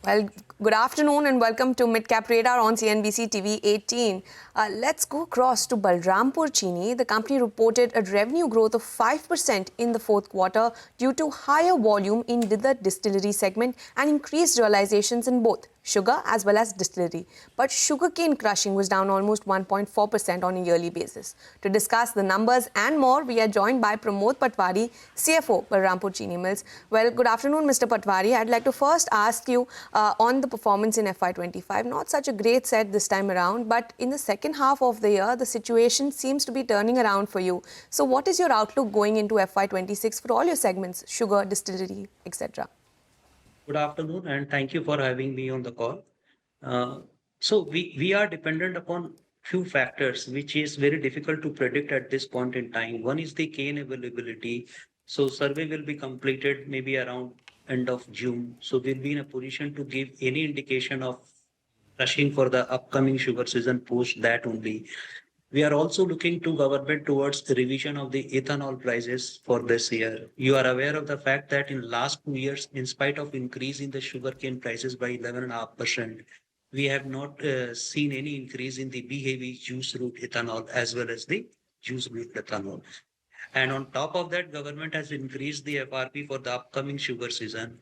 Well, good afternoon and welcome to Midcap Radar on CNBC-TV18. Let's go across to Balrampur Chini. The company reported a revenue growth of 5% in the fourth quarter due to higher volume in the distillery segment and increased realizations in both sugar as well as distillery. But sugarcane crushing was down almost 1.4% on a yearly basis. To discuss the numbers and more, we are joined by Pramod Patwari, CFO, Balrampur Chini Mills. Well, good afternoon, Mr. Patwari. I'd like to first ask you on the performance in FY25. Not such a great set this time around, but in the second half of the year, the situation seems to be turning around for you. So what is your outlook going into FY26 for all your segments, sugar, distillery, etc.? Good afternoon, and thank you for having me on the call. So we are dependent upon few factors, which is very difficult to predict at this point in time. One is the cane availability. So survey will be completed maybe around end of June. So we'll be in a position to give any indication of rushing for the upcoming sugar season post that only. We are also looking to government towards the revision of the ethanol prices for this year. You are aware of the fact that in last 2 years, in spite of increase in the sugarcane prices by 11.5%, we have not seen any increase in the B-heavy juice root ethanol as well as the juice root ethanol. And on top of that, government has increased the FRP for the upcoming sugar season,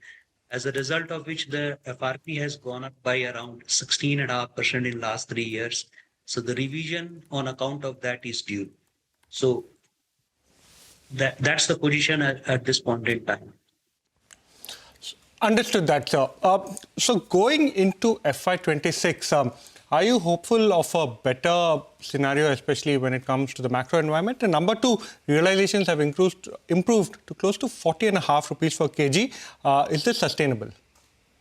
as a result of which the FRP has gone up by around 16.5% in last 3 years. So the revision on account of that is due. So that's the position at this point in time. Understood that, sir. So going into FY26, are you hopeful of a better scenario, especially when it comes to the macro environment? And number two, realizations have improved to close to 40.5 rupees per kg. Is this sustainable?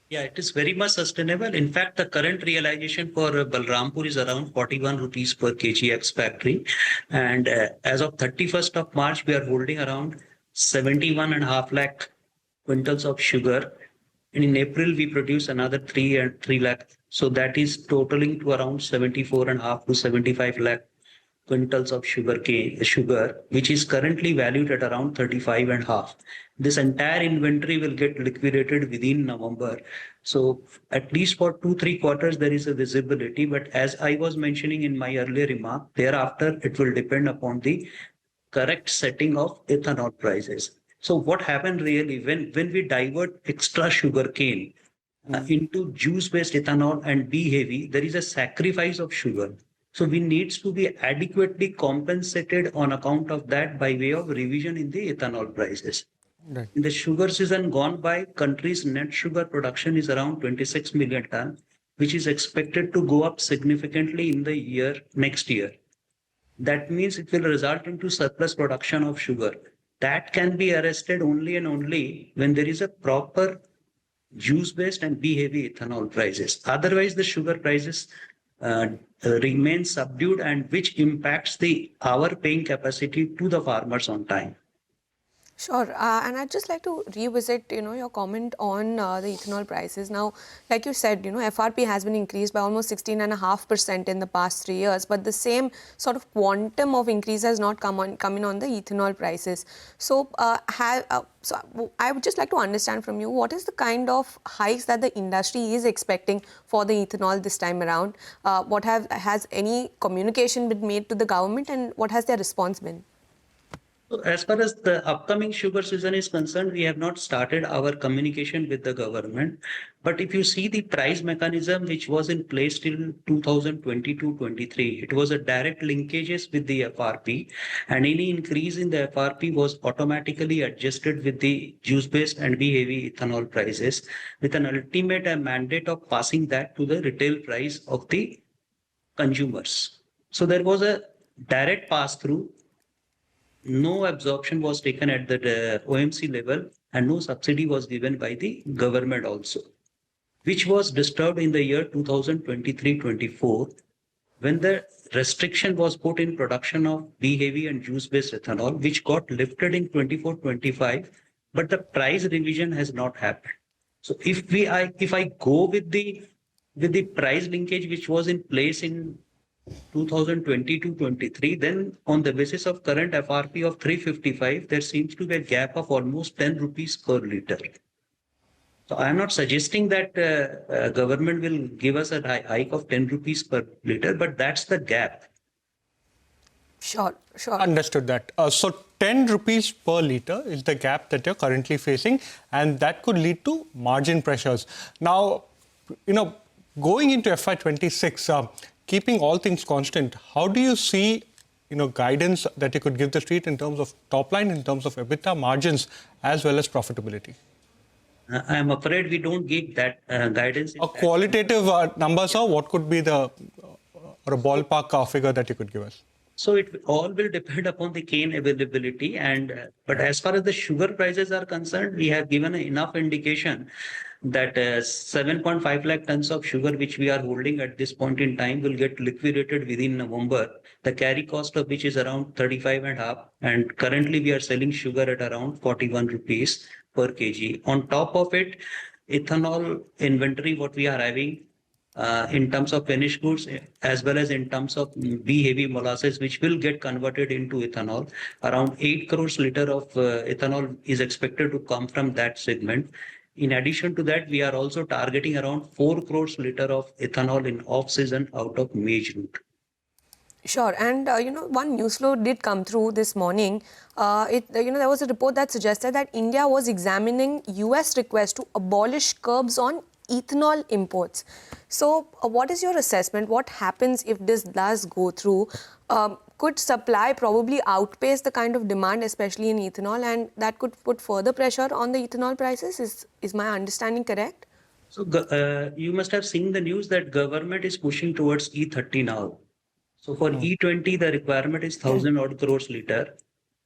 Yeah, it is very much sustainable. In fact, the current realization for Balrampur is around 41 rupees per kg ex-factory. And as of 31st of March, we are holding around 71.5 lakh quintals of sugar. And in April, we produce another 3 lakh. So that is totaling to around 74.5 to 75 lakh quintals of sugar, which is currently valued at around 35.5. This entire inventory will get liquidated within November. So at least for 2-3 quarters, there is a visibility. But as I was mentioning in my earlier remark, thereafter, it will depend upon the correct setting of ethanol prices. So what happened really when we divert extra sugar cane into juice-based ethanol and B-heavy, there is a sacrifice of sugar. So we needs to be adequately compensated on account of that by way of revision in the ethanol prices. Right. In the sugar season gone by, country's net sugar production is around 26 million ton, which is expected to go up significantly in the next year. That means it will result into surplus production of sugar. That can be arrested only and only when there is a proper juice-based and B-heavy ethanol prices. Otherwise, the sugar prices remain subdued, and which impacts our paying capacity to the farmers on time. Sure. And I'd just like to revisit, your comment on the ethanol prices. Now, like you said, FRP has been increased by almost 16.5% in the past 3 years, but the same sort of quantum of increase has not come in on the ethanol prices. So, so I would just like to understand from you, what is the kind of hikes that the industry is expecting for the ethanol this time around? Has any communication been made to the government, and what has their response been? So as far as the upcoming sugar season is concerned, we have not started our communication with the government. But if you see the price mechanism which was in place till 2022-23, it was a direct linkages with the FRP, and any increase in the FRP was automatically adjusted with the juice-based and B-heavy ethanol prices, with an ultimate mandate of passing that to the retail price of the consumers. So there was a direct pass-through. No absorption was taken at the OMC level, and no subsidy was given by the government also, which was disturbed in the year 2023-24 when the restriction was put in production of B-heavy and juice-based ethanol, which got lifted in 24-25, but the price revision has not happened. So if I go with the price linkage which was in place in 2022-23, then on the basis of current FRP of 355, there seems to be a gap of almost 10 rupees per litre. So I'm not suggesting that government will give us a hike of 10 rupees per liter, but that's the gap. Sure, sure. Understood that. So 10 rupees per litre is the gap that you're currently facing, and that could lead to margin pressures. Now, going into FY26, keeping all things constant, how do you see, guidance that you could give the street in terms of top line, in terms of EBITDA margins, as well as profitability? I'm afraid we don't give that guidance. A qualitative number, sir, what could be the or a ballpark figure that you could give us? So it all will depend upon the cane availability, but as far as the sugar prices are concerned, we have given enough indication that 7.5 lakh tons of sugar which we are holding at this point in time will get liquidated within November. The carry cost of which is around 35.5, and currently we are selling sugar at around 41 rupees per kg. On top of it, ethanol inventory what we are having. In terms of finished goods, as well as in terms of B-heavy molasses, which will get converted into ethanol. Around 8 crores liter of ethanol is expected to come from that segment. In addition to that, we are also targeting around 4 crores liter of ethanol in off-season out of maize route. Sure, and one news flow did come through this morning. There was a report that suggested that India was examining US request to abolish curbs on ethanol imports. So what is your assessment? What happens if this does go through? Could supply probably outpace the kind of demand, especially in ethanol, and that could put further pressure on the ethanol prices? Is my understanding correct? So you must have seen the news that government is pushing towards E30 now. So for E20, the requirement is 1,000 odd crores liter.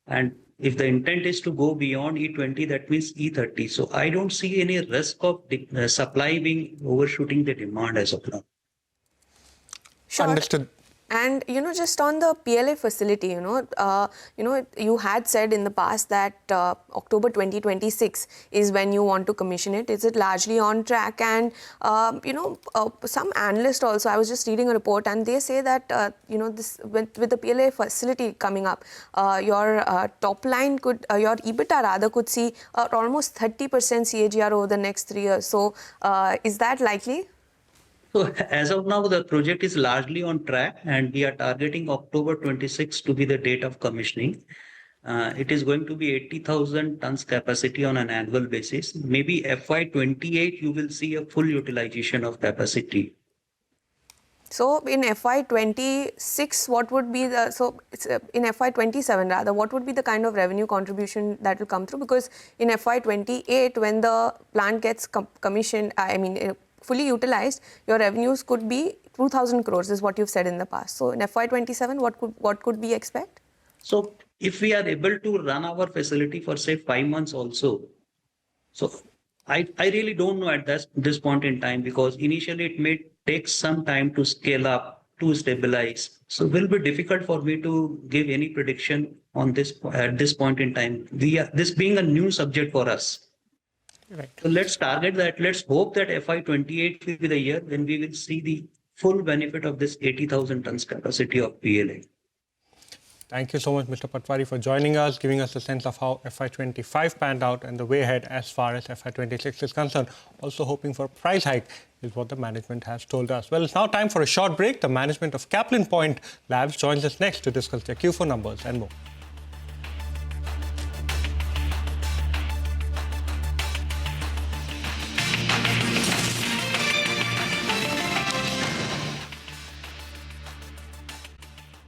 And if the intent is to go beyond E20, that means E30. So I don't see any risk of supply being overshooting the demand as of now. Sure. Understood. And, just on the PLA facility, you had said in the past that October 2026 is when you want to commission it. Is it largely on track? And, some analysts also, I was just reading a report and they say that, this with the PLA facility coming up, your top line could, your EBITDA rather could see almost 30% CAGR over the next 3 years. So is that likely? So as of now, the project is largely on track and we are targeting October 26 to be the date of commissioning. It is going to be 80,000 tons capacity on an annual basis. Maybe FY28, you will see a full utilization of capacity. So in FY26, what would be the, in FY27 rather, what would be the kind of revenue contribution that will come through? Because in FY28, when the plant gets commissioned, fully utilized, your revenues could be 2,000 crores is what you've said in the past. So in FY27, what could we expect? So if we are able to run our facility for say 5 months also, so I really don't know at this point in time, because initially it may take some time to scale up, to stabilize. So it will be difficult for me to give any prediction on this at this point in time. This being a new subject for us. Right. So let's target that. Let's hope that FY28 will be the year when we will see the full benefit of this 80,000 tons capacity of PLA. Thank you so much, Mr. Patwari, for joining us, giving us a sense of how FY25 panned out and the way ahead as far as FY26 is concerned. Also hoping for a price hike is what the management has told us. Well, it's now time for a short break. The management of Kaplan Point Labs joins us next to discuss their Q4 numbers and more.